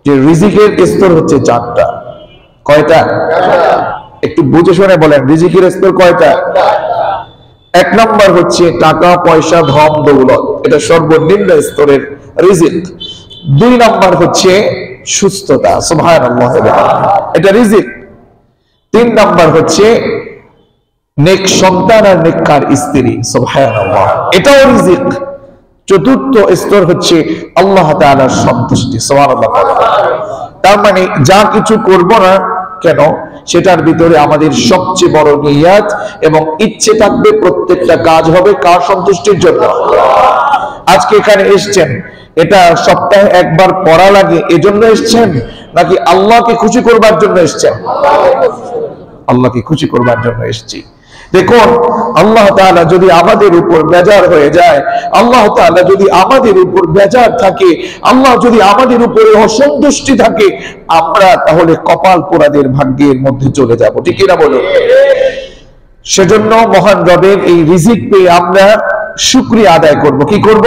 যে রিজিকের স্তর হচ্ছে চারটা। কয়টা? একটু বুঝে শুনে বলেন, রিজিকের স্তর কয়টা? এক নম্বর হচ্ছে টাকা পয়সা ধন দৌলত, এটা সর্বনিম্ন স্তরের রিজিক। দুই নম্বর হচ্ছে সুস্থতা, সুবহানাল্লাহ, এটা রিজিক। তিন নম্বর হচ্ছে নেক সন্তান আর নেককার স্ত্রী, সুবহানাল্লাহ, এটাও রিজিক। চতুর্থ স্তর হচ্ছে আল্লাহ তাআলার সন্তুষ্টি, সুবহানাল্লাহ। তার মানে যা কিছু করব না কেন সেটার ভিতরে আমাদের সবচেয়ে বড় নিয়াত এবং ইচ্ছে থাকবে, প্রত্যেকটা কাজ হবে কার সন্তুষ্টির জন্য। আজকে এখানে এসেছেন, এটা সপ্তাহে একবার পড়া লাগে এজন্য এসেছেন, নাকি আল্লাহকে খুশি করবার জন্য এসেছেন? আল্লাহকে খুশি করবার জন্য এসেছি। দেখুন, আল্লাহ তাআলা যদি আমাদের উপর বেজার হয়ে যায়, আল্লাহ তাআলা যদি আমাদের উপর বেজার থাকে, আল্লাহ যদি আমাদের উপরে অসন্তুষ্টি থাকে, আমরা তাহলে কপাল পোড়াদের ভাগ্যের মধ্যে চলে যাব, ঠিক কিনা বলুন? সেজন্য মহান রবের এই রিজিক পেয়ে আমরা শুকরিয়া আদায় করব। কি করব?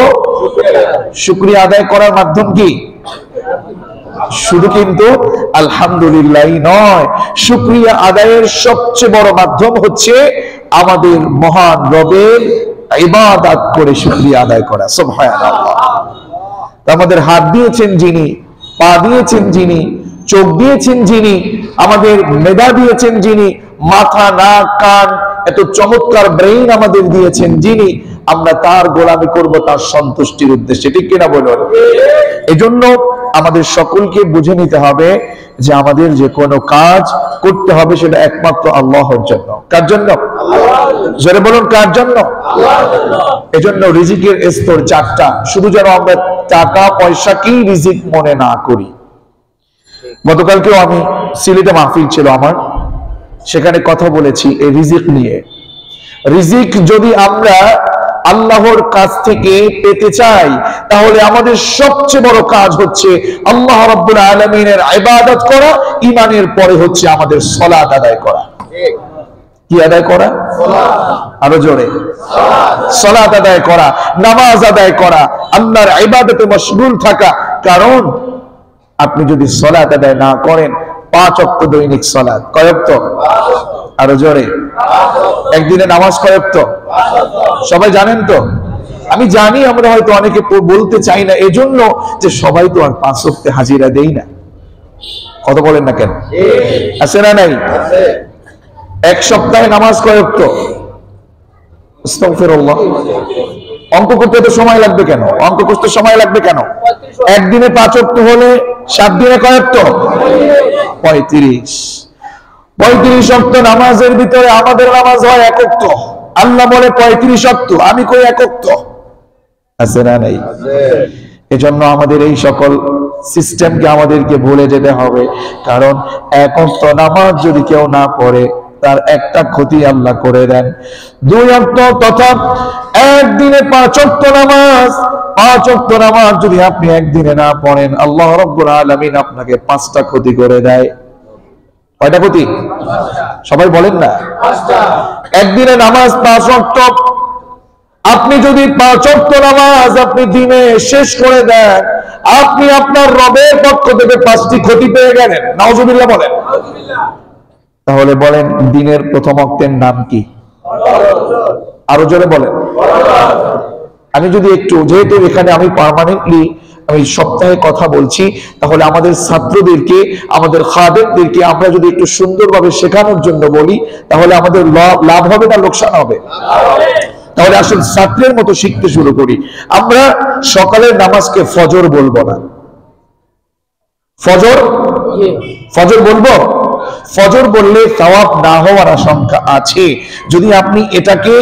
শুকরিয়া আদায় করার মাধ্যম কি? শুধু কিন্তু আলহামদুলিল্লাহ নয়, শুকরিয়া আদায়ের সবচেয়ে বড় মাধ্যম হচ্ছে আমাদের মহান রবের ইবাদত করে শুকরিয়া আদায় করা, সুবহানাল্লাহ। আমাদের হাত দিয়েছেন যিনি, পা দিয়েছেন যিনি, চোখ দিয়েছেন যিনি, আমাদের মেধা দিয়েছেন যিনি, মাথা নাক কান এত চমৎকার ব্রেইন আমাদের দিয়েছেন যিনি, আমরা তার গোলামি করব তার সন্তুষ্টির উদ্দেশ্যে, ঠিক কিনা বলুন? এজন্য আমাদের সকলকে বুঝে নিতে হবে যে আমাদের যে কোনো কাজ করতে হবে সেটা একমাত্র আল্লাহর জন্য। কার জন্য? জোরে বলুন, কার জন্য? এজন্য রিজিকের স্তর চারটা, শুধু যেন আমরা টাকা পয়সা কি রিজিক মনে না করি। গতকালকেও আমি সিলেটে মাহফিল ছিল আমার, সেখানে কথা বলেছি এই রিজিক নিয়ে। রিজিক যদি আমরা আল্লাহর কাছ থেকে পেতে চাই, তাহলে আমাদের সবচেয়ে বড় কাজ হচ্ছে আল্লাহ রাব্বুল আলামিনের ইবাদত করা। ঈমানের পরে হচ্ছে আমাদের সালাত আদায় করা। কি আদায় করা? আরো জোরে, সালাত আদায় করা, নামাজ আদায় করা, আল্লাহর ইবাদতে মশগুল থাকা। কারণ আপনি যদি সালাত আদায় না করেন, 5 ওয়াক্ত দৈনিক সালাত, কয় ওয়াক্ত? আরো জোরে, একদিনে নামাজ কয় ওয়াক্ত? সবাই জানেন তো? আমি জানি আমরা হয়তো অনেকে বলতে চাই না, এজন্য যে সবাই তো আর 5 ওয়াক্তে হাজিরা দেই না। কথা বলেন না কেন? আছে না নাই? এক সপ্তাহে নামাজ কয় ওয়াক্ত? আস্তাগফিরুল্লাহ। অঙ্ক করতে তো সময় লাগবে কেন? অঙ্ক করতে সময় লাগবে কেন? একদিনে 5 ওয়াক্ত হলে 7 দিনে কয় ওয়াক্ত? 35। 35 ওয়াক্ত নামাজের ভিতরে আমাদের নামাজ হয় 1 ওয়াক্ত। আল্লাহ বলে 35 ওয়াক্ত, আমি কই 1 ওয়াক্ত। আছে না নাই? এজন্য আমাদের এই সকল সিস্টেমকে আমাদেরকে ভুলে যেতে হবে। কারণ 1 ওয়াক্ত নামাজ যদি কেউ না পড়ে, তার একটা ক্ষতি আল্লাহ করে দেন। 2 ওয়াক্ত তথা একদিনে 5 ওয়াক্ত নামাজ, 5 ওয়াক্ত নামাজ যদি আপনি একদিনে না পড়েন, আল্লাহ রাব্বুল আলামিন আপনাকে 5টা ক্ষতি করে দেয়। কয়টা ক্ষতি? সবাই বলেন না। একদিনে নামাজ 5 ওয়াক্ত, আপনি যদি 5 ওয়াক্ত নামাজ আপনি দিনে শেষ করে দেন, আপনি আপনার রবের পক্ষ থেকে 5টি ক্ষতি পেয়ে গেলেন। নাউজুবিল্লাহ বলেন। তাহলে বলেন, দিনের প্রথম ওয়াক্তের নাম কি? আরো জোরে বলেন। আমি যদি একটু, যেহেতু এখানে আমি পার্মানেন্টলি আমি সপ্তাহে কথা বলছি, তাহলে আমাদের ছাত্রদেরকে, আমাদের খাদেমদেরকে আমরা যদি একটু সুন্দরভাবে শেখানোর জন্য বলি, তাহলে আমাদের লাভ হবে না লোকসান হবে? তাহলে আসলে ছাত্রের মতো শিখতে শুরু করি। আমরা সকালের নামাজকে ফজর বলবো না। ফজর ফজর বলবো? ফজর বললে সওয়াব না হওয়ার আশঙ্কা আছে। যদি আপনি এটাকে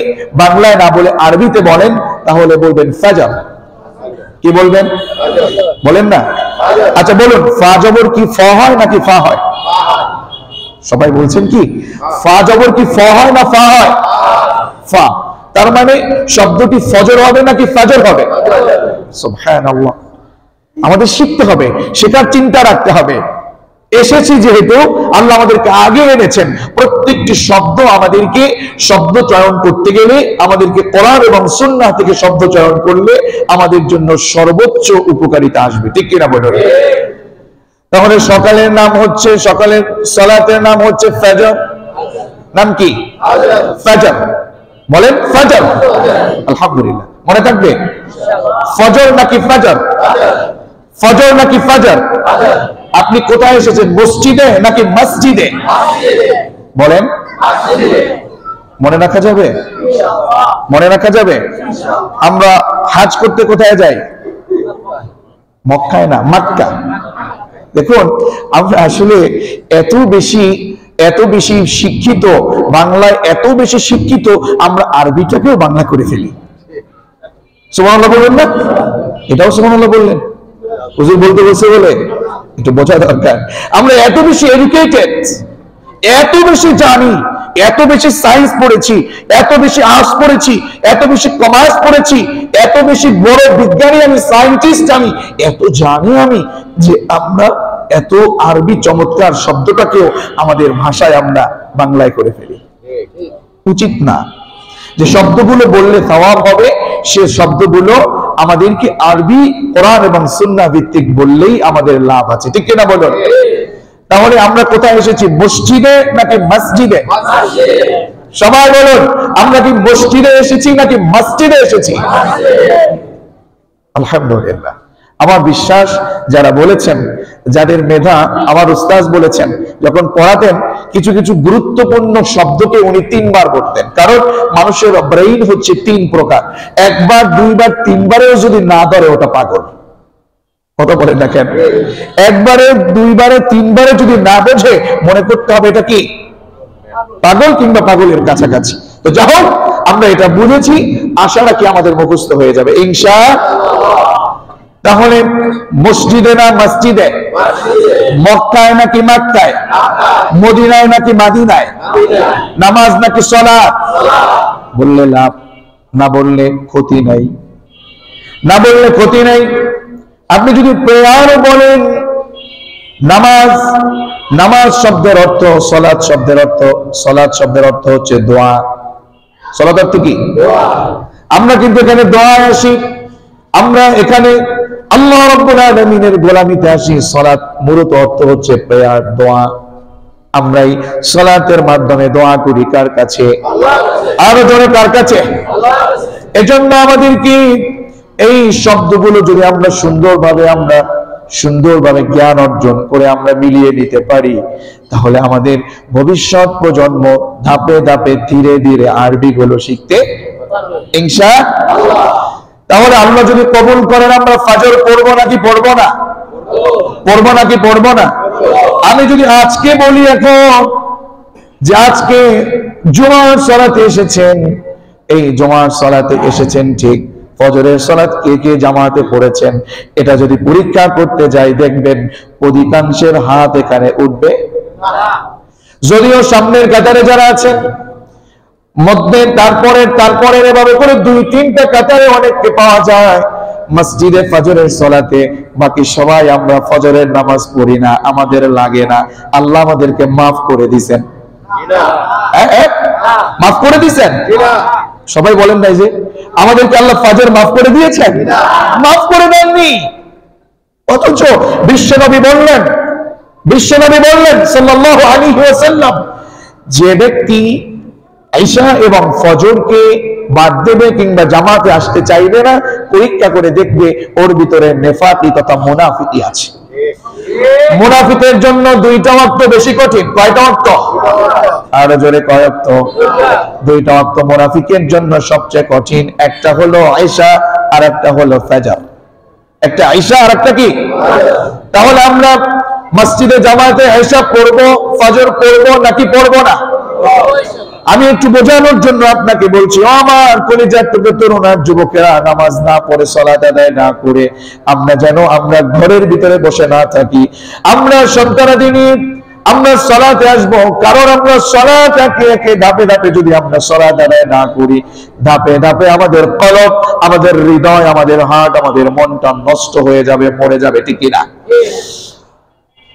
বাংলায় না বলে আরবিতে বলেন, তাহলে বলবেন ফাজর। কি বলবেন? বলেন না। আচ্ছা বলুন, ফা জবর কি ফ হয় নাকি ফা হয়? সবাই বলছেন কি ফা জবর কি ফ হয় না ফা হয়? ফা। তার মানে শব্দটি ফজর হবে নাকি ফাজর হবে? সুবহানাল্লাহ। আমাদের শিখতে হবে, শেখার চিন্তা রাখতে হবে। এসেছি যেহেতু, আল্লাহ আমাদেরকে আগে এনেছেন। প্রত্যেকটি শব্দ আমাদেরকে শব্দ চয়ন করতে গেলে আমাদেরকে কোরআন এবং সুন্নাহ থেকে শব্দ চয়ন করলে আমাদের জন্য সর্বোচ্চ উপকারিতা আসবে, ঠিক কিনা বলুন? তাহলে সকালের নাম হচ্ছে, সকালের সালাতের নাম হচ্ছে ফজর। নাম কি? ফজর। বলেন ফজর। আলহামদুলিল্লাহ, মনে থাকবে। ফজর নাকি ফজর? ফজর নাকি ফজর? আপনি কোথায় এসেছেন, মসজিদে নাকি মসজিদে? বলেন, মনে রাখা যাবে? মনে রাখা যাবে। আমরা হাজ করতে কোথায় যাই? মক্কায় না, মক্কা। দেখুন, আমরা আসলে এত বেশি শিক্ষিত, বাংলায় এত বেশি শিক্ষিত, আমরা আরবিটাকেও বাংলা করে ফেলি। সুবহানাল্লাহ বলবেন না? এটাও সুবহানাল্লাহ বললেন, হুজুর বলতে বলছে বলে একটু বোঝা দরকার। আমরা এত বেশি এডুকেটেড, এত বেশি জানি, এত বেশি সায়েন্স পড়েছি, এত বেশি আর্টস পড়েছি, এত বেশি কমার্স পড়েছি, এত বেশি বড় বিজ্ঞানী আমি, সায়েন্টিস্ট আমি, এত জানি আমি, যে আমরা এত আরবি চমৎকার শব্দটাকেও আমাদের ভাষায় আমরা বাংলায় করে ফেলি। উচিত না। যে শব্দগুলো বললে সওয়াব হবে, সে শব্দগুলো আমাদেরকে আরবি, কোরআন এবং সুন্নাহ ভিত্তিক বললেই আমাদের লাভ আছে, ঠিক কিনা বলুন? তাহলে আমরা কোথায় এসেছি, মসজিদে নাকি মসজিদে? সবাই বলুন, আমরা কি মসজিদে এসেছি নাকি মসজিদে এসেছি? আলহামদুলিল্লাহ। আমার বিশ্বাস, যারা বলেছেন, যাদের মেধা, আমার উস্তাদ বলেছেন, যখন পড়াতেন কিছু কিছু গুরুত্বপূর্ণ শব্দকে উনি 3 বার পড়তেন। কারণ মানুষের ব্রেইন হচ্ছে 3 প্রকার, একবার, দুইবার, 3 বারেও যদি না ধরে ওটা পাগল। কত বলেন না কেন? একবারে, দুইবারে, 3 বারে যদি না বোঝে, মনে করতে হবে এটা কি পাগল কিংবা পাগলের কাছাকাছি। তো যাই হোক, আমরা এটা বুঝেছি, আশা রাখি আমাদের মুখস্থ হয়ে যাবে ইনশাআল্লাহ। তাহলে মসজিদে না মসজিদে? মক্কায় নাকি মক্কায়? মদিনায় নাকি মাদিনায়? নামাজ নাকি সালাত? বললে লাভ, না বললে ক্ষতি নাই, না বললে ক্ষতি নাই। আপনি যদি প্রেয়ার বলেন, নামাজ, নামাজ শব্দের অর্থ, সালাত শব্দের অর্থ, সালাত শব্দের অর্থ হচ্ছে দোয়া। সালাত অর্থ কি? আমরা কিন্তু এখানে দোয়ায় আসি, আমরা এখানে আল্লাহ রাব্বুল আলামিনের গোলামিতে আসি। সালাত মূলত অর্থ হচ্ছে প্রেয়ার, দোয়া। আমরাই সালাতের মাধ্যমে দোয়া করি কার কাছে? আরো জোরে, কার কাছে? এজন্য আমাদেরকে এই শব্দগুলো যদি আমরা সুন্দরভাবে জ্ঞান অর্জন করে আমরা মিলিয়ে নিতে পারি, তাহলে আমাদের ভবিষ্যৎ প্রজন্ম ধাপে ধাপে ধীরে ধীরে আরবি গুলো শিখতে ইনশাআল্লাহ। তাহলে আল্লাহ যদি কবুল করেন, আমরা ফজর পড়বো নাকি পড়বো না? পড়বো নাকি পড়বো না? আমি যদি আজকে বলি এখন যে আজকে জুমার সালাতে এসেছেন, এই জুমার সালাতে এসেছেন ঠিক, ফজরের সালাত কে কে জামাতে পড়েছেন, এটা যদি পরীক্ষা করতে যাই, দেখবেন অধিকাংশের হাত এখানে উঠবে। যদিও সামনের কাতারে যারা আছেন, মধ্যে তারপরে এভাবে করে 2-3টা কাতারে অনেককে পাওয়া যায় মসজিদে ফজরের সালাতে। বাকি সবাই আমরা ফজরের নামাজ পড়ি না, আমাদের লাগে না। আল্লাহ আমাদেরকে মাফ করে দিয়েছেন, মাফ করে দিয়েছেন। সবাই বলেন নাই যে আমাদেরকে আল্লাহ ফজর মাফ করে দিয়েছেন? মাফ করে দেননি। অথচ বিশ্বনবী বললেন সাল্লাল্লাহু আলাইহি ওয়াসাল্লাম, যে ব্যক্তি ঈশা এবং ফজরকে বাদ দেবে কিংবা জামাতে আসতে চাইবে না, পরীক্ষা করে দেখবে ওর ভিতরে নেফাকি তথা মুনাফিকি আছে। মুনাফিকের জন্য 2টা ওয়াক্ত বেশি কঠিন। কয়টা ওয়াক্ত? আরো জোরে, কয় ওয়াক্ত? 2টা ওয়াক্ত মুনাফিকের জন্য সবচেয়ে কঠিন। একটা হলো ঈশা আর একটা হলো ফজর। একটা ঈশা আর একটা কি? তাহলে আমরা মসজিদে জামাতে ঈশা পড়বো, ফজর পড়বো নাকি পড়বো না? আমি একটু বোঝানোর জন্য আপনাকে বলছি, আমার কলিজার টুকরো তরুণ আর যুবকেরা, নামাজ না পড়ে, সালাত আদায় না করে আমরা যেন আমরা ঘরের ভিতরে বসে না থাকি। আমরা সন্তানাদি নিয়ে আমরা সালাতে আসবো, কারণ আমরা সালাত একে ধাপে ধাপে যদি আমরা সালাত আদায় না করি, ধাপে ধাপে আমাদের কলব, আমাদের হৃদয়, আমাদের হার্ট, আমাদের মনটা নষ্ট হয়ে যাবে, মরে যাবে, ঠিক কিনা?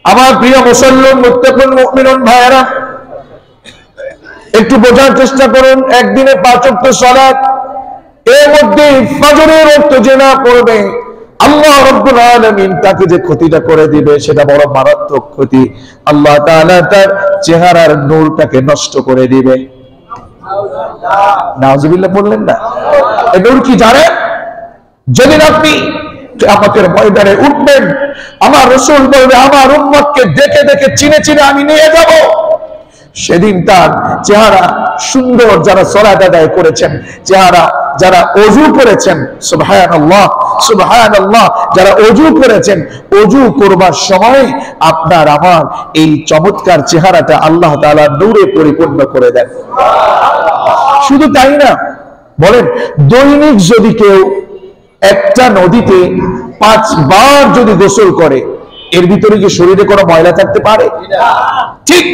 আমার প্রিয় মুসলমান মুত্তাকিন মুমিনুন ভাইরা, একটু বোঝার চেষ্টা করুন। একদিনে 5 ওয়াক্ত সালাত, এর মধ্যে ফজরের ওয়াক্ত যে না পড়বে, আল্লাহ রাব্বুল আলামিন তাকে যে ক্ষতিটা করে দিবে সেটা বড় মারাত্মক ক্ষতি। আল্লাহ তাআলা তার চেহারার নূরটাকে নষ্ট করে দিবে। নাউজুবিল্লাহ বললেন না? এই নূর কি জানেন? যেদিন আপনি কিয়ামতের ময়দানে উঠবেন, আমার রাসূল বলবে আমার উম্মতকে দেখে দেখে চিনে চিনে আমি নিয়ে যাব। সেদিন তার চেহারা সুন্দর, যারা সালাত আদায় করেছেন, চেহারা যারা ওযু করেছেন, সুবহানাল্লাহ সুবহানাল্লাহ, যারা ওযু করেছেন, ওযু করবার সময় আপনার আমার এই চমৎকার চেহারাটা আল্লাহ তাআলা নূরে পরিপূর্ণ করে দেন। শুধু তাই না, বলেন দৈনিক যদি কেউ একটা নদীতে 5 বার যদি গোসল করে, এর ভিতরে কি শরীরে কোনো ময়লা থাকতে পারে? ঠিক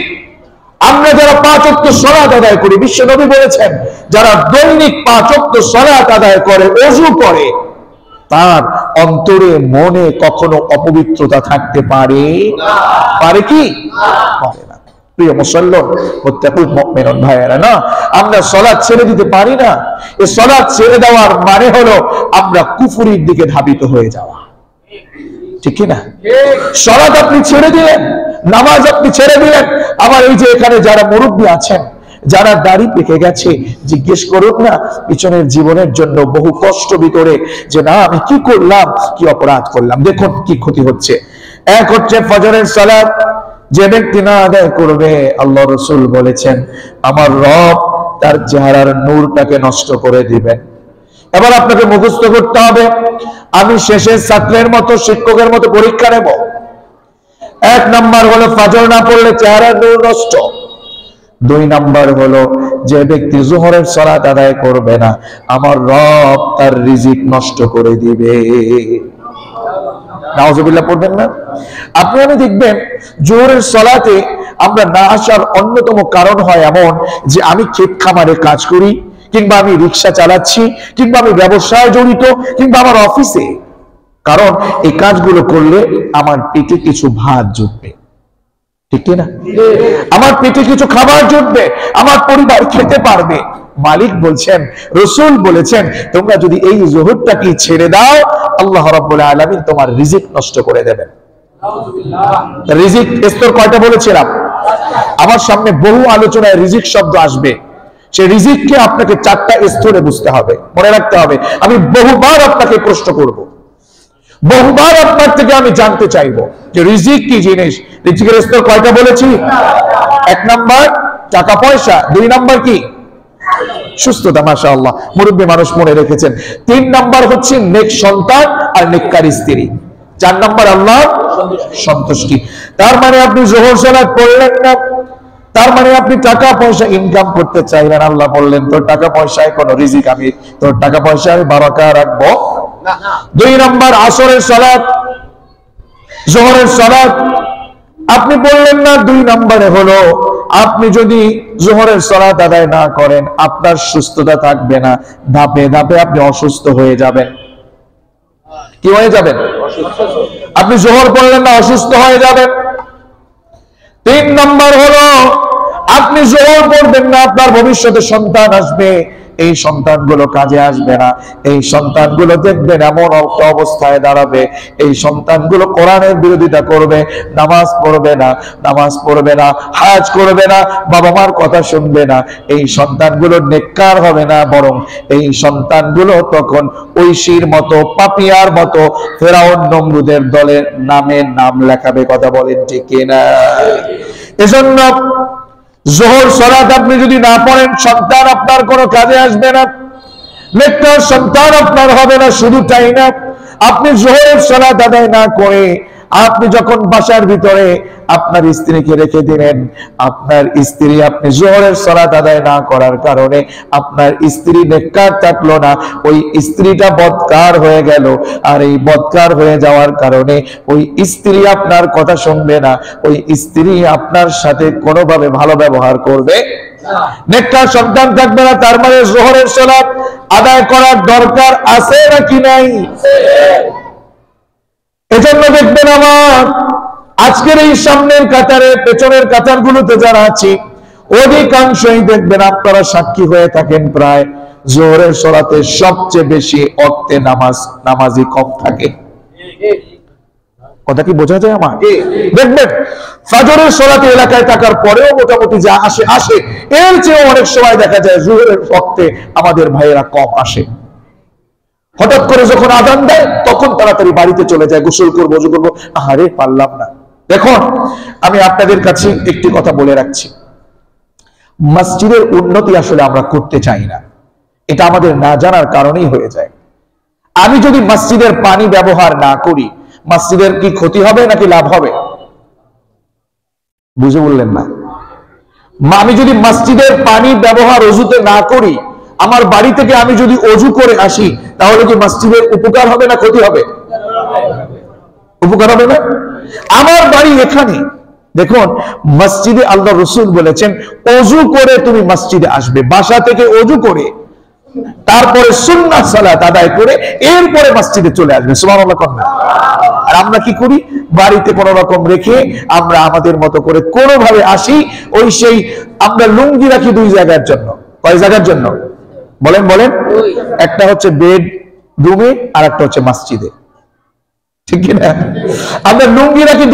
আমরা যারা 5 ওয়াক্ত সালাত আদায় করি, বিশ্বনবী বলেছেন যারা দৈনিক 5 ওয়াক্ত সালাত আদায় করে, ওযু করে, তার অন্তরে মনে কখনো অপবিত্রতা থাকতে পারে না। পারে কি? পারে না। প্রিয় মুসলমান, মুত্তাকুল মুমিনুন ভাইয়েরা, না আমরা সালাত ছেড়ে দিতে পারি না। এই সালাত ছেড়ে দেওয়ার মানে হলো আমরা কুফরির দিকে ধাবিত হয়ে যাওয়া। ঠিক কি না? সালাত আপনি ছেড়ে দিলেন, নামাজ আপনি ছেড়ে দিলেন। আবার এই যে এখানে যারা মুরব্বী আছেন, যারা দাড়ি পেকে গেছে, জিজ্ঞেস করুন না পিছনের জীবনের জন্য বহু কষ্ট ভিতরে, যে না আমি কি করলাম, কি অপরাধ করলাম, দেখুন কি ক্ষতি হচ্ছে। এক হচ্ছে ফজরের সালাত যে ব্যক্তি না আদায় করবে, আল্লাহ রাসূল বলেছেন আমার রব তার চেহারার নূরটাকে নষ্ট করে দিবেন। এবার আপনাকে মুখস্থ করতে হবে, আমি শেষের ছাত্রের মতো শিক্ষকের মতো পরীক্ষা নেব। 1 নাম্বার হলো ফজর না পড়লে চেহারার নূর নষ্ট। 2 নাম্বার হলো যে ব্যক্তি যোহরের সালাত আদায় করবে না, আমার রব তার রিজিক নষ্ট করে দিবে। নাউজুবিল্লাহ পড়বেন না? আপনি আমি দেখবেন যোহরের সালাতে আমরা না আসার অন্যতম কারণ হয় এমন যে আমি ক্ষেত খামারে কাজ করি, কিংবা আমি রিক্সা চালাচ্ছি, কিংবা আমি ব্যবসায় জড়িত, কিংবা আমার অফিসে। কারণ এই কাজগুলো করলে আমার পেটে কিছু ভাত জুটবে, ঠিক না? আমার পেটে কিছু খাবার জুটবে, আমার পরিবার খেতে পারবে। মালিক বলছেন, রাসূল বলেছেন, তোমরা যদি এই যোহরটাকে ছেড়ে দাও, আল্লাহ রাব্বুল আলামিন তোমার রিজিক নষ্ট করে দেবেন। রিজিক স্তর কয়টা বলেছিলাম? আমার সামনে বহু আলোচনায় রিজিক শব্দ আসবে। সেই রিজিককে আপনাকে 4টা স্তরে বুঝতে হবে, মনে রাখতে হবে। আমি বহুবার আপনাকে প্রশ্ন করব, বহুবার আপনার থেকে আমি জানতে চাইবো যে রিজিক কি জিনিস। রিজিকের স্তর কয়টা বলেছি? 1 নাম্বার টাকা পয়সা, 2 নাম্বার কি? সুস্থতা, মাশাআল্লাহ মুরব্বী মানুষ মনে রেখেছেন। 3 নাম্বার হচ্ছে নেক সন্তান আর নেককার স্ত্রী। 4 নাম্বার আল্লাহর সন্তুষ্টি। তার মানে আপনি যোহর সালাত পড়লেন না, তার মানে আপনি টাকা পয়সা ইনকাম করতে চাইলেন, আল্লাহ বললেন তোর টাকা পয়সায় কোনো রিজিক, আমি তোর টাকা পয়সায় বারাকা রাখবো না। 2 নাম্বার আসরের সালাত, যোহরের সালাত আপনি বললেন না। 2 নম্বরে হলো আপনি যদি যোহরের সালাত আদায় না করেন, আপনার সুস্থতা থাকবে না, ধাপে ধাপে আপনি অসুস্থ হয়ে যাবেন। কি হয়ে যাবেন? আপনি যোহর পড়লেন না, অসুস্থ হয়ে যাবেন। 3 নম্বর হলো আপনি যোহর পড়বেন না, আপনার ভবিষ্যতে সন্তান আসবে, এই সন্তানগুলো কাজে আসবে না, এই সন্তানগুলো দেখবেন এমন অবস্থায় দাঁড়াবে, এই সন্তানগুলো কোরআনের বিরোধিতা করবে, নামাজ পড়বে না, হজ করবে না, বাবা মার কথা শুনবে না, এই সন্তানগুলো নেককার হবে না, বরং এই সন্তানগুলো তখন ঐশীর মতো, পাপিয়ার মতো ফেরাউন নমরুদের দলের নাম লেখাবে। কথা বলেন ঠিক কিনা? এজন্য যোহর সালাত আপনি যদি না পড়েন, সন্তান আপনার কোনো কাজে আসবে না, নেককার সন্তান আপনার হবে না। শুধু তাই না, আপনি যোহরের সালাত আদায় না করে আপনি যখন বাসার ভিতরে আপনার স্ত্রীকে রেখে দিলেন, আপনার স্ত্রী, আপনি যোহরের সালাত আদায় না করার কারণে আপনার স্ত্রী নেককার থাকলো না, ওই স্ত্রীটা বদকার হয়ে গেল। আর এই বদকার হয়ে যাওয়ার কারণে ওই স্ত্রী আপনার কথা শুনবে না, ওই স্ত্রী আপনার সাথে কোনোভাবে ভালো ব্যবহার করবে না, নেককার সন্তান থাকবে না। তার মানে যোহরের সালাত আদায় করার দরকার আছে নাকি নাই? এজন্য দেখবেন আমার আজকের এই সামনের কাতারে, পেছনের কাতারগুলোতে যারা আছি, অধিকাংশই দেখবেন আপনারা সাক্ষী হয়ে থাকেন, প্রায় যোহরের সালাতে সবচেয়ে বেশি ওয়াক্তে নামাজি কম থাকে। কথা কি বোঝা যায় আমার? দেখবেন ফজরের সালাতে এলাকায় থাকার পরেও মোটামুটি যা আসে আসে, এর চেয়ে অনেক সময় দেখা যায় জোহরের ওয়াক্তে আমাদের ভাইয়েরা কম আসে। হঠাৎ করে যখন আযান দেয় তখন তাড়াতাড়ি বাড়িতে চলে যায়, গোসল করবো, ওযু করবো, আরে পারলাম না। দেখুন, আমি আপনাদের কাছে একটি কথা বলে রাখছি, মসজিদের উন্নতি আসলে আমরা করতে চাই না, এটা আমাদের না জানার কারণেই হয়ে যায়। আমি যদি মসজিদের পানি ব্যবহার না করি, মসজিদের কি ক্ষতি হবে নাকি লাভ হবে? বুঝে বললেন না? আমি যদি মসজিদের পানি ব্যবহার ওযুতে না করি, আমার বাড়ি থেকে আমি যদি ওযু করে আসি, তাহলে কি মসজিদের উপকার হবে না ক্ষতি হবে? উপকার হবে না? আমার বাড়ি এখানে, দেখুন মসজিদে আল্লাহ রাসূল বলেছেন ওযু করে তুমি মসজিদে আসবে, বাসা থেকে ওযু করে তারপরে সুন্নাত সালাত আদায় করে এরপরে মসজিদে চলে আসবে। সুবহানাল্লাহ কন্যা। আর আমরা কি করি, বাড়িতে কোন রকম রেখে আমরা আমাদের মতো করে কোনোভাবে আসি, ওই সেই আমরা লুঙ্গি রাখি দুই জায়গার জন্য। কয় জায়গার জন্য বলেন? বলেন। একটা হচ্ছে বেড রুমে, আর একটা হচ্ছে মসজিদে, ঠিক কিনা? আমরা লুঙ্গি রাখি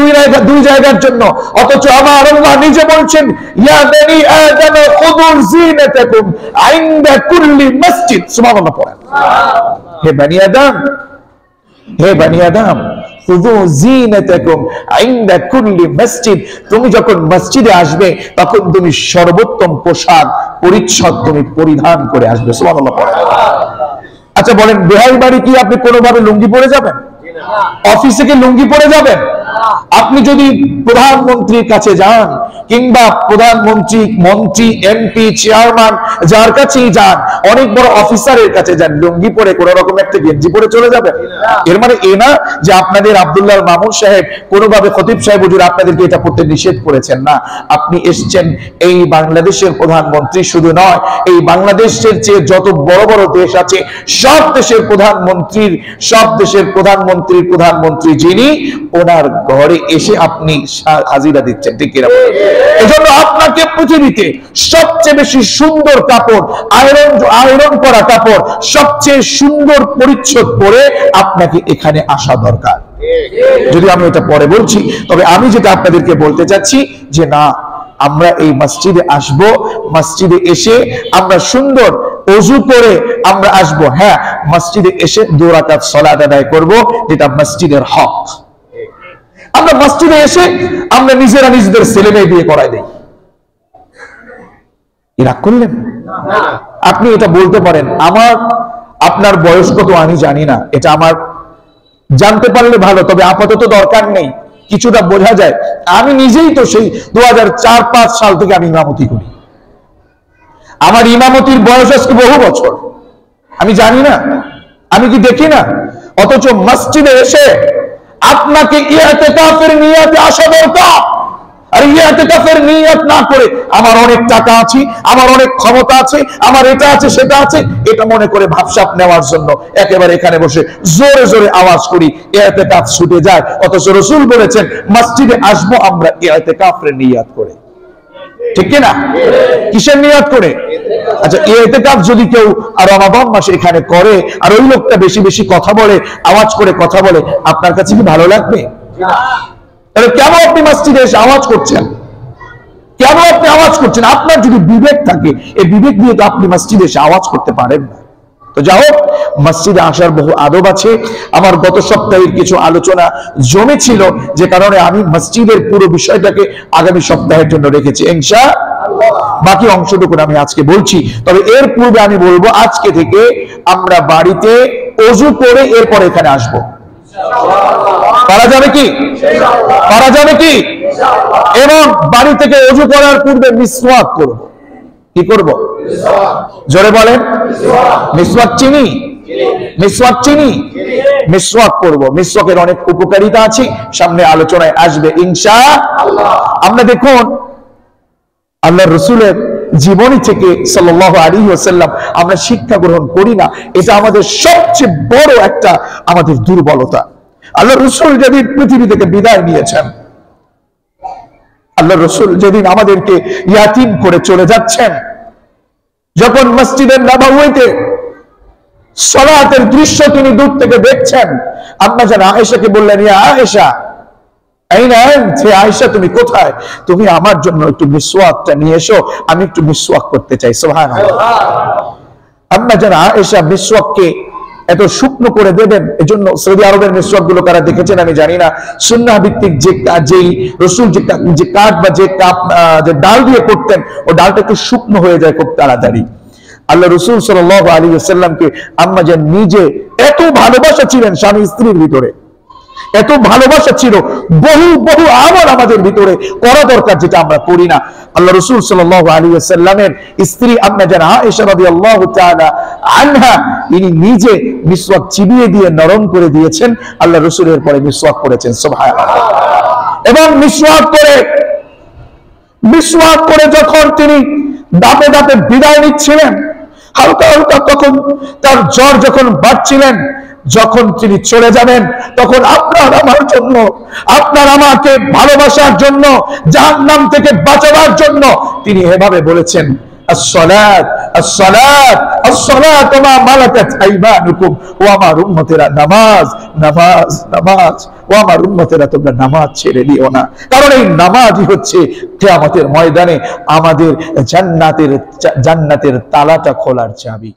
দুই জায়গার জন্য, অথচ আমার আল্লাহ নিজে বলছেন ইয়া বানি আদম খুযু যিনাতাকুম ইনদা কুল্লি মসজিদ। সুবহানাল্লাহ পড়েন। হে বনি আদম, হে বনি আদম খুযু যিনাতাকুম ইনদা কুল্লি মসজিদ, তুমি যখন মসজিদে আসবে তখন তুমি সর্বোত্তম পোশাক পরিচ্ছদ তুমি পরিধান করে আসবে। সুবহানাল্লাহ পড়েন। আচ্ছা বলেন, বিহার বাড়ি কি আপনি কোনোভাবে লুঙ্গি পরে যাবেন? অফিসে কি লুঙ্গি পরে যাবেন? আপনি যদি প্রধানমন্ত্রীর কাছে যান, কিংবা প্রধানমন্ত্রী, মন্ত্রী, এমপি, চেয়ারম্যান, যার কাছেই যান, অনেক বড় অফিসারের কাছে যান, লুঙ্গি পরে কোন রকম একটা গেঞ্জি পরে চলে যাবেন? এর মানে এ না যে আপনাদের আব্দুল্লাহ মামুন সাহেব কোনোভাবে খতিব সাহেব হুজুর আপনাদেরকে এটা পড়তে নিষেধ করেছেন না। আপনি এসেছেন এই বাংলাদেশের প্রধানমন্ত্রী শুধু নয়, এই বাংলাদেশের চেয়ে যত বড় বড় দেশ আছে সব দেশের প্রধানমন্ত্রী যিনি, ওনার ঘরে এসে আপনি হাজিরা দিচ্ছেন, ঠিক কিনা? এজন্য আপনাকে পৃথিবীতে সবচেয়ে বেশি সুন্দর কাপড়, আয়রন করা কাপড়, সবচেয়ে সুন্দর পরিচ্ছদ পরে আপনাকে এখানে আসা দরকার। যদি আমি এটা পরে বলছি, তবে আমি যেটা আপনাদেরকে বলতে চাচ্ছি যে না, আমরা এই মসজিদে আসব, মসজিদে এসে আমরা সুন্দর ওযু করে আমরা আসব। হ্যাঁ, মসজিদে এসে 2 রাকাত সালাত আদায় করব, যেটা মসজিদের হক। আমরা মসজিদে এসে আমরা নিজেরা নিজেদের ছেলে মেয়ে বিয়ে করাই দেই, এরা করলেন? আপনি এটা বলতে পারেন, আপনার বয়স কত আমি জানি না, এটা আমার জানতে পারলে ভালো, তবে আপাতত দরকার নেই, কিছুটা বোঝা যায়। আমি নিজেই তো সেই 2004-5 সাল থেকে আমি ইমামতি করি, আমার ইমামতির বয়স আজকে বহু বছর। আমি জানি না, আমি কি দেখি না? অথচ মসজিদে এসে আপনাকে ইতিকাফের নিয়তে আসা দরকার। আর ইতিকাফের নিয়ত না করে আমার অনেক টাকা আছে, আমার অনেক ক্ষমতা আছে, আমার এটা আছে সেটা আছে, এটা মনে করে ভাবসাব নেওয়ার জন্য একেবারে এখানে বসে জোরে জোরে আওয়াজ করি, ইতিকাফ ছুটে যায়। অথচ রাসূল বলেছেন মসজিদে আসবো আমরা ইতিকাফের নিয়ত করে, ঠিক কিনা? কিসের নিয়ত করে? আচ্ছা, ইতিকাফ যদি কেউ আর রমাদান মাসে এখানে করে, আর ওই লোকটা বেশি বেশি কথা বলে, আওয়াজ করে কথা বলে, আপনার কাছে কি ভালো লাগবে? তাহলে কেন আপনি মসজিদে এসে আওয়াজ করছেন? কেন আপনি আওয়াজ করছেন? আপনার যদি বিবেক থাকে, এই বিবেক দিয়ে তো আপনি মসজিদে এসে আওয়াজ করতে পারেন না। তো যাই হোক, মসজিদে আসার বহু আদব আছে। আমার গত সপ্তাহের কিছু আলোচনা জমেছিল, যে কারণে আমি মসজিদের পুরো বিষয়টাকে আগামী সপ্তাহের জন্য রেখেছি ইনশাআল্লাহ। বাকি অংশটুকু আমি আজকে বলছি, তবে এর পূর্বে আমি বলবো, আজকে থেকে আমরা বাড়িতে ওযু করে এরপর এখানে আসবো। পারা যাবে কি? পারা যাবে কি? এবং বাড়ি থেকে ওযু করার পূর্বে মিসওয়াক করব। কি করব? জোরে বলেন। মিসওয়াক চিনি? মিসওয়াক চিনি? মিসওয়াক করব। মিসওয়াকের অনেক উপকারিতা আছে, সামনে আলোচনায় আসবে ইনশাআল্লাহ। আমরা দেখুন আল্লাহর রাসূলের জীবনী থেকে সাল্লাল্লাহু আলাইহি ওয়াসাল্লাম আমরা শিক্ষা গ্রহণ করি না, এটা আমাদের সবচেয়ে বড় একটা আমাদের দুর্বলতা। আল্লাহর রাসূল যেদিন পৃথিবী থেকে বিদায় নিয়েছেন, আল্লাহর রাসূল যেদিন আমাদেরকে ইয়াতীম করে চলে যাচ্ছেন, যখন মসজিদের নববীতে সালাতের দৃশ্য তিনি দূর থেকে দেখছেন, আম্মা জান আয়েশাকে বললেন, ইয়া আয়েশা এই না হে আয়েশা, তুমি কোথায়? তুমি আমার জন্য একটু মিসওয়াকটা নিয়ে এসো, আমি একটু মিসওয়াক করতে চাই। সুবহানাল্লাহ। আম্মা জান আয়েশা মিসওয়াককে এত শুকনো করে দেবেন। এজন্য সৌদি আরবের মিসওয়াক গুলো কারা দেখেছেন আমি জানি না, সুন্নাহ ভিত্তিক যেই রাসূল যে কাঠ বা যে কাপ যে ডাল দিয়ে করতেন, ও ডালটা একটু শুকনো হয়ে যায় খুব তাড়াতাড়ি। আল্লাহ রাসূল সাল্লাল্লাহু আলাইহি ওয়াসাল্লামকে আম্মা জান নিজে এত ভালোবাসা ছিলেন স্বামী স্ত্রীর ভিতরে, এত ভালোবাসা ছিল। বহু বহু আমল আমাদের ভিতরে করা দরকার, যেটা আমরা করি না। আল্লাহ রাসূল সাল্লাল্লাহু আলাইহি ওয়াসাল্লামের স্ত্রী আম্মা জান আয়েশা রাদিয়াল্লাহু তাআলা আনহা, ইনি নিজে মিসওয়াক চিবিয়ে দিয়ে নরম করে দিয়েছেন, আল্লাহ রাসূলের পরে মিসওয়াক করেছেন। সুবহানাল্লাহ। এবং মিসওয়াক করে যখন তিনি দাপে দাপে বিদায় নিচ্ছিলেন, হালকা হালকা, তখন তার জ্বর যখন বাড়ছিলেন, যখন তিনি চলে যাবেন, তখন আপনার আমার জন্য, আপনার আমাকে ভালোবাসার জন্য, জাহান্নাম থেকে বাঁচাবার জন্য তিনি এভাবে বলেছেন, আসসালাত আসসালাত আসসালাত মা মালাকাত আইমানুকুম, ও আমার উম্মতেরা নামাজ নামাজ নামাজ, ও আমার উম্মতেরা তোমরা নামাজ ছেড়ে দিও না। কারণ এই নামাজই হচ্ছে কিয়ামতের ময়দানে আমাদের জান্নাতের তালাটা খোলার চাবি।